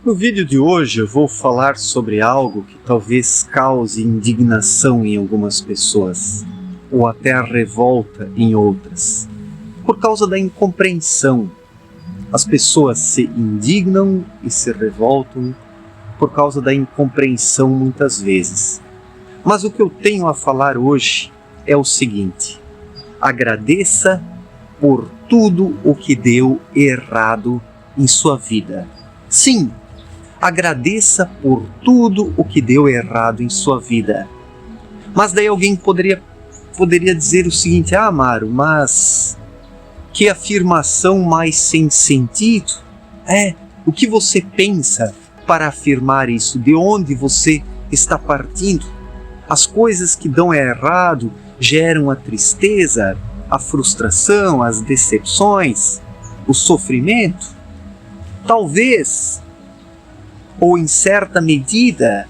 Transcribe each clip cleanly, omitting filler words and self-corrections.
No vídeo de hoje eu vou falar sobre algo que talvez cause indignação em algumas pessoas, ou até revolta em outras, por causa da incompreensão. As pessoas se indignam e se revoltam por causa da incompreensão muitas vezes. Mas o que eu tenho a falar hoje é o seguinte: agradeça por tudo o que deu errado em sua vida. Sim, agradeça por tudo o que deu errado em sua vida. Mas daí alguém poderia dizer o seguinte: Amaro, mas que afirmação mais sem sentido? O que você pensa para afirmar isso? De onde você está partindo? As coisas que dão errado geram a tristeza, a frustração, as decepções, o sofrimento? Talvez, ou em certa medida,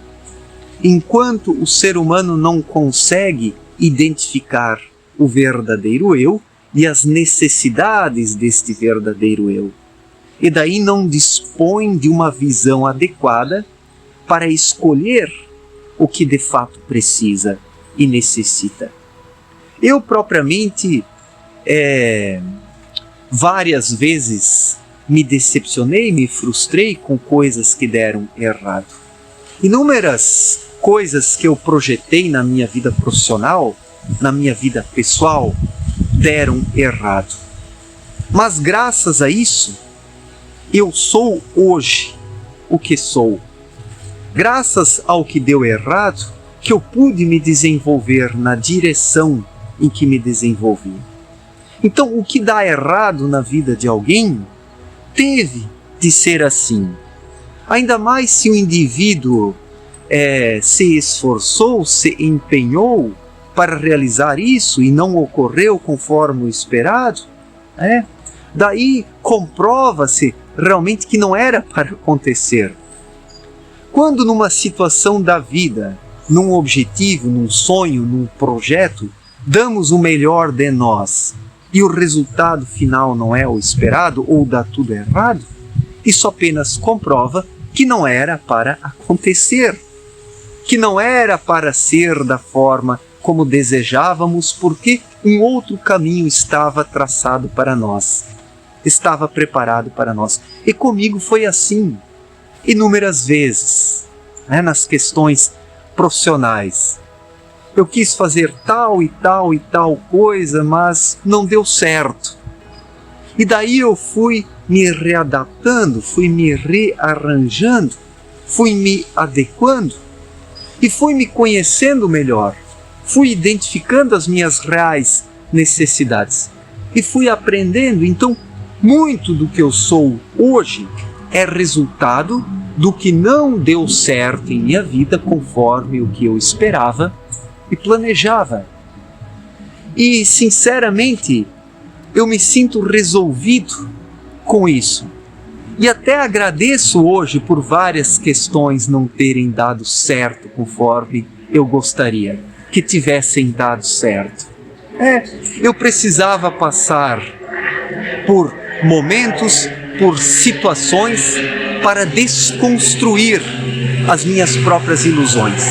enquanto o ser humano não consegue identificar o verdadeiro eu e as necessidades deste verdadeiro eu, e daí não dispõe de uma visão adequada para escolher o que de fato precisa e necessita. Eu propriamente várias vezes me decepcionei, me frustrei com coisas que deram errado. Inúmeras coisas que eu projetei na minha vida profissional, na minha vida pessoal, deram errado. Mas graças a isso, eu sou hoje o que sou. Graças ao que deu errado, que eu pude me desenvolver na direção em que me desenvolvi. Então, o que dá errado na vida de alguém teve de ser assim. Ainda mais se o indivíduo se esforçou, se empenhou para realizar isso e não ocorreu conforme o esperado, daí comprova-se realmente que não era para acontecer. Quando numa situação da vida, num objetivo, num sonho, num projeto, damos o melhor de nós e o resultado final não é o esperado ou dá tudo errado, isso apenas comprova que não era para acontecer, que não era para ser da forma como desejávamos, porque um outro caminho estava traçado para nós, estava preparado para nós. E comigo foi assim, inúmeras vezes, nas questões profissionais. Eu quis fazer tal e tal e tal coisa, mas não deu certo. E daí eu fui me readaptando, fui me rearranjando, fui me adequando e fui me conhecendo melhor. Fui identificando as minhas reais necessidades e fui aprendendo. Então, muito do que eu sou hoje é resultado do que não deu certo em minha vida conforme o que eu esperava e planejava. E, sinceramente, eu me sinto resolvido com isso. E até agradeço hoje por várias questões não terem dado certo conforme eu gostaria que tivessem dado certo. Eu precisava passar por momentos, por situações para desconstruir as minhas próprias ilusões.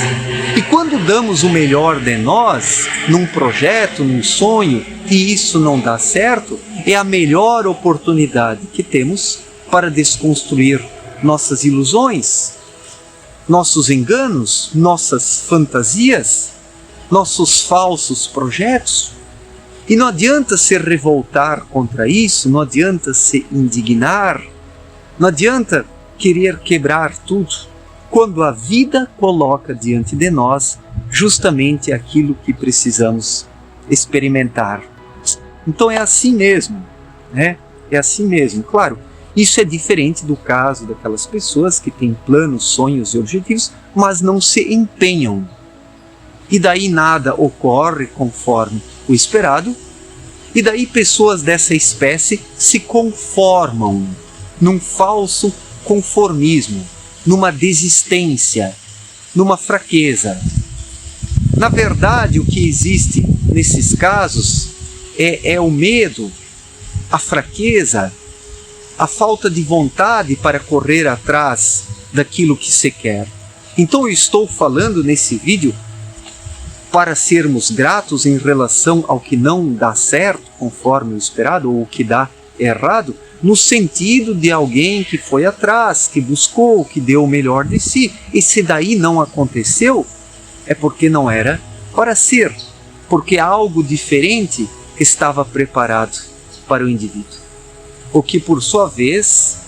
E quando damos o melhor de nós, num projeto, num sonho, e isso não dá certo, é a melhor oportunidade que temos para desconstruir nossas ilusões, nossos enganos, nossas fantasias, nossos falsos projetos. E não adianta se revoltar contra isso, não adianta se indignar, não adianta querer quebrar tudo, quando a vida coloca diante de nós justamente aquilo que precisamos experimentar. Então é assim mesmo, É assim mesmo. Claro, isso é diferente do caso daquelas pessoas que têm planos, sonhos e objetivos, mas não se empenham. E daí nada ocorre conforme o esperado, e daí pessoas dessa espécie se conformam num falso conformismo, numa desistência, numa fraqueza. Na verdade, o que existe nesses casos é o medo, a fraqueza, a falta de vontade para correr atrás daquilo que se quer. Então eu estou falando nesse vídeo para sermos gratos em relação ao que não dá certo conforme o esperado, ou o que dá errado, no sentido de alguém que foi atrás, que buscou, que deu o melhor de si. E se daí não aconteceu, é porque não era para ser, porque algo diferente estava preparado para o indivíduo. O que, por sua vez,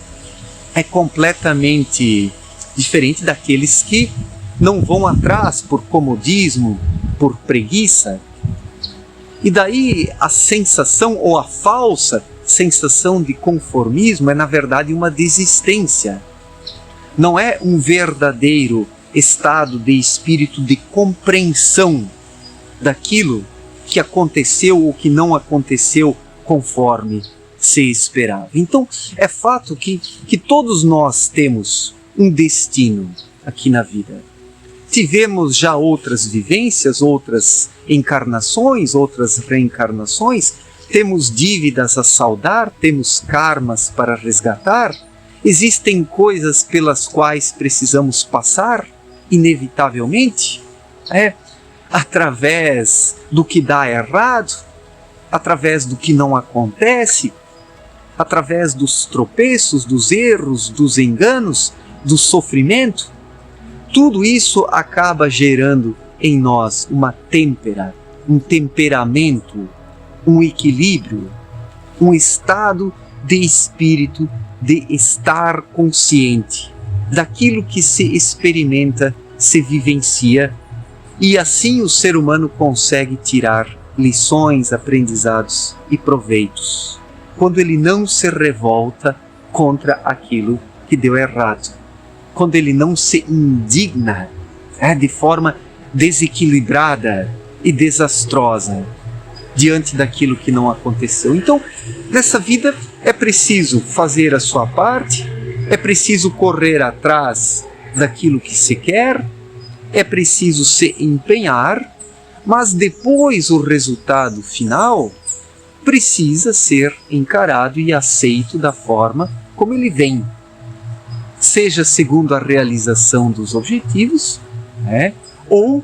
é completamente diferente daqueles que não vão atrás por comodismo, por preguiça. E daí a sensação, ou a falsa sensação de conformismo, é na verdade uma desistência. Não é um verdadeiro estado de espírito de compreensão daquilo que aconteceu ou que não aconteceu conforme se esperava. Então, é fato que todos nós temos um destino aqui na vida. Tivemos já outras vivências, outras encarnações, outras reencarnações, temos dívidas a saldar, temos karmas para resgatar, existem coisas pelas quais precisamos passar, inevitavelmente, através do que dá errado, através do que não acontece, através dos tropeços, dos erros, dos enganos, do sofrimento. Tudo isso acaba gerando em nós uma têmpera, um temperamento, um equilíbrio, um estado de espírito de estar consciente daquilo que se experimenta, se vivencia, e assim o ser humano consegue tirar lições, aprendizados e proveitos, quando ele não se revolta contra aquilo que deu errado, quando ele não se indigna de forma desequilibrada e desastrosa diante daquilo que não aconteceu. Então, nessa vida é preciso fazer a sua parte, é preciso correr atrás daquilo que se quer, é preciso se empenhar, mas depois o resultado final precisa ser encarado e aceito da forma como ele vem. Seja segundo a realização dos objetivos, ou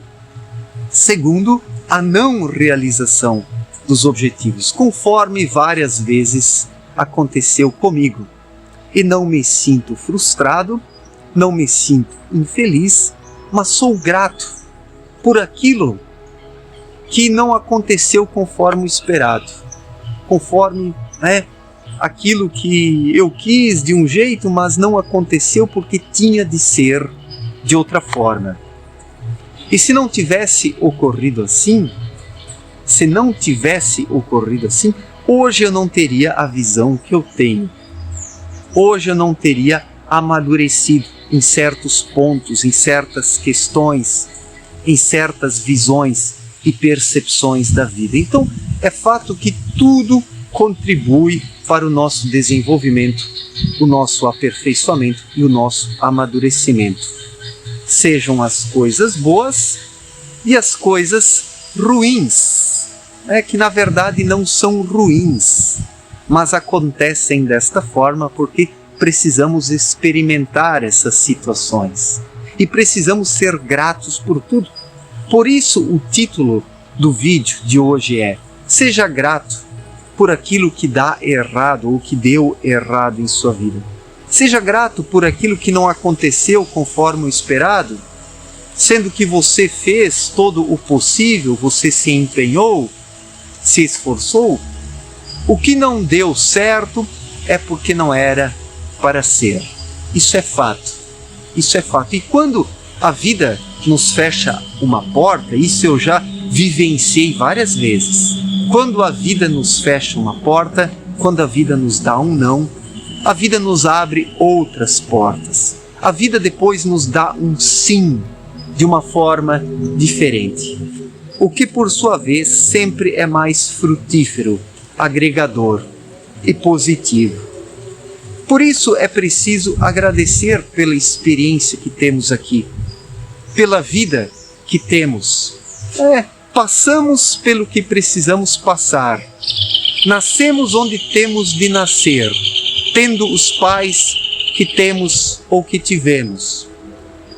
segundo a não realização dos objetivos, conforme várias vezes aconteceu comigo. E não me sinto frustrado, não me sinto infeliz, mas sou grato por aquilo que não aconteceu conforme o esperado, conforme aquilo que eu quis de um jeito, mas não aconteceu porque tinha de ser de outra forma. E se não tivesse ocorrido assim, hoje eu não teria a visão que eu tenho. Hoje eu não teria amadurecido em certos pontos, em certas questões, em certas visões e percepções da vida. Então, é fato que tudo contribui para o nosso desenvolvimento, o nosso aperfeiçoamento e o nosso amadurecimento. Sejam as coisas boas e as coisas ruins, que na verdade não são ruins, mas acontecem desta forma porque precisamos experimentar essas situações e precisamos ser gratos por tudo. Por isso o título do vídeo de hoje é: seja grato por aquilo que dá errado ou que deu errado em sua vida. Seja grato por aquilo que não aconteceu conforme o esperado, sendo que você fez todo o possível, você se empenhou, se esforçou. O que não deu certo é porque não era para ser. Isso é fato. Isso é fato. E quando a vida nos fecha uma porta, isso eu já vivenciei várias vezes. Quando a vida nos fecha uma porta, quando a vida nos dá um não, a vida nos abre outras portas. A vida depois nos dá um sim, de uma forma diferente. O que, por sua vez, sempre é mais frutífero, agregador e positivo. Por isso é preciso agradecer pela experiência que temos aqui, pela vida que temos. Passamos pelo que precisamos passar. Nascemos onde temos de nascer. tendo os pais que temos ou que tivemos.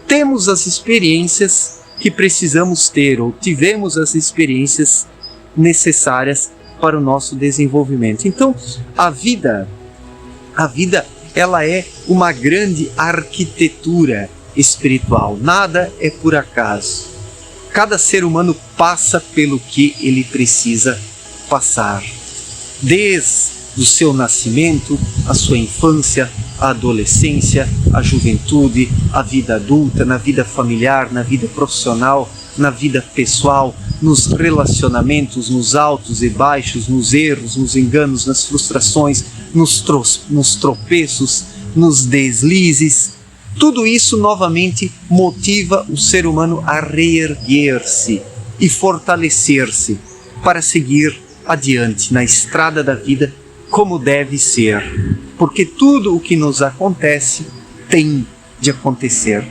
Temos as experiências que precisamos ter, ou tivemos as experiências necessárias para o nosso desenvolvimento. Então, a vida, ela é uma grande arquitetura espiritual. Nada é por acaso. Cada ser humano passa pelo que ele precisa passar. Desde o seu nascimento, a sua infância, a adolescência, a juventude, a vida adulta, na vida familiar, na vida profissional, na vida pessoal, nos relacionamentos, nos altos e baixos, nos erros, nos enganos, nas frustrações, nos tropeços, nos deslizes. Tudo isso novamente motiva o ser humano a reerguer-se e fortalecer-se para seguir adiante na estrada da vida como deve ser. Porque tudo o que nos acontece tem de acontecer.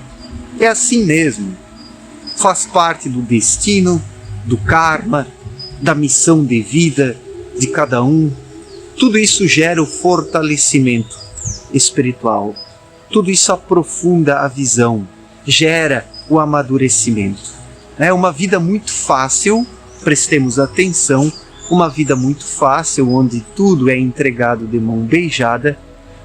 É assim mesmo. Faz parte do destino, do karma, da missão de vida de cada um. Tudo isso gera o fortalecimento espiritual. Tudo isso aprofunda a visão, gera o amadurecimento. É uma vida muito fácil, prestemos atenção, uma vida muito fácil, onde tudo é entregado de mão beijada,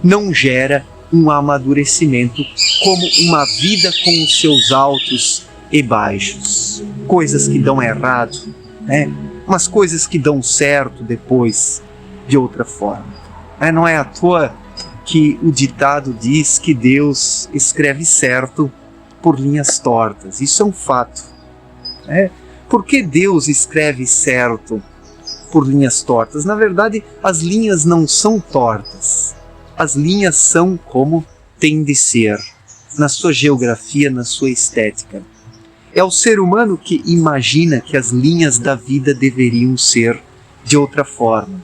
não gera um amadurecimento como uma vida com os seus altos e baixos. Coisas que dão errado, mas coisas que dão certo depois de outra forma. Não é à toa que o ditado diz que Deus escreve certo por linhas tortas. Isso é um fato. Por que Deus escreve certo por linhas tortas? Na verdade, as linhas não são tortas. As linhas são como tem de ser, na sua geografia, na sua estética. É o ser humano que imagina que as linhas da vida deveriam ser de outra forma,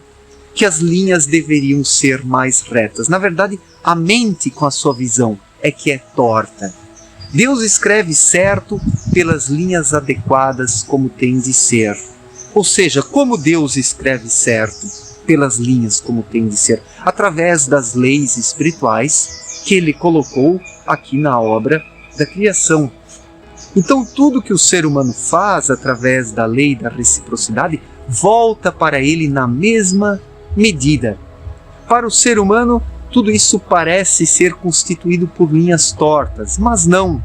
que as linhas deveriam ser mais retas. Na verdade, a mente com a sua visão é que é torta. Deus escreve certo pelas linhas adequadas como tem de ser. Ou seja, como Deus escreve certo pelas linhas como tem de ser? Através das leis espirituais que Ele colocou aqui na obra da criação. Então tudo que o ser humano faz através da lei da reciprocidade volta para ele na mesma medida. Para o ser humano, tudo isso parece ser constituído por linhas tortas, mas não,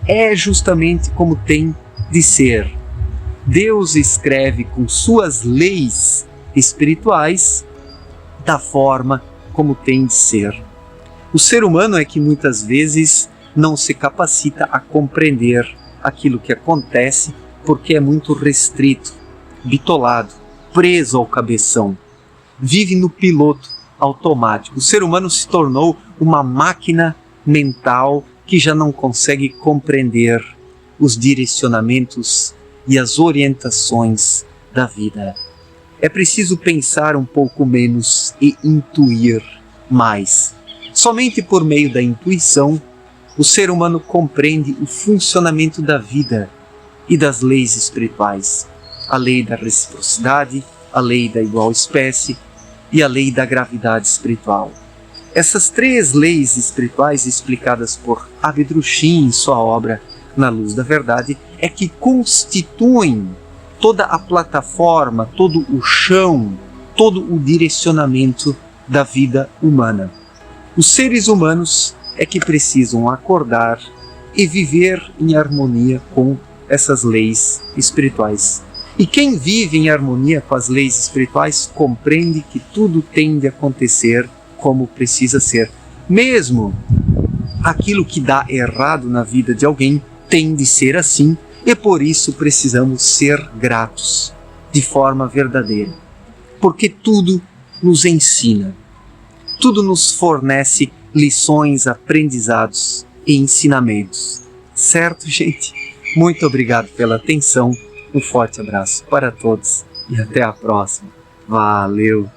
é justamente como tem de ser. Deus escreve com suas leis espirituais da forma como tem de ser. O ser humano é que muitas vezes não se capacita a compreender aquilo que acontece porque é muito restrito, bitolado, preso ao cabeção. Vive no piloto automático. O ser humano se tornou uma máquina mental que já não consegue compreender os direcionamentos e as orientações da vida. É preciso pensar um pouco menos e intuir mais. Somente por meio da intuição, o ser humano compreende o funcionamento da vida e das leis espirituais. A lei da reciprocidade, a lei da igual espécie e a lei da gravidade espiritual. Essas três leis espirituais explicadas por Abdrushim em sua obra Na Luz da Verdade é que constituem toda a plataforma, todo o chão, todo o direcionamento da vida humana. Os seres humanos é que precisam acordar e viver em harmonia com essas leis espirituais. E quem vive em harmonia com as leis espirituais compreende que tudo tem de acontecer como precisa ser. Mesmo aquilo que dá errado na vida de alguém tem de ser assim, e por isso precisamos ser gratos de forma verdadeira. Porque tudo nos ensina, tudo nos fornece lições, aprendizados e ensinamentos. Certo, gente? Muito obrigado pela atenção. Um forte abraço para todos e até a próxima. Valeu!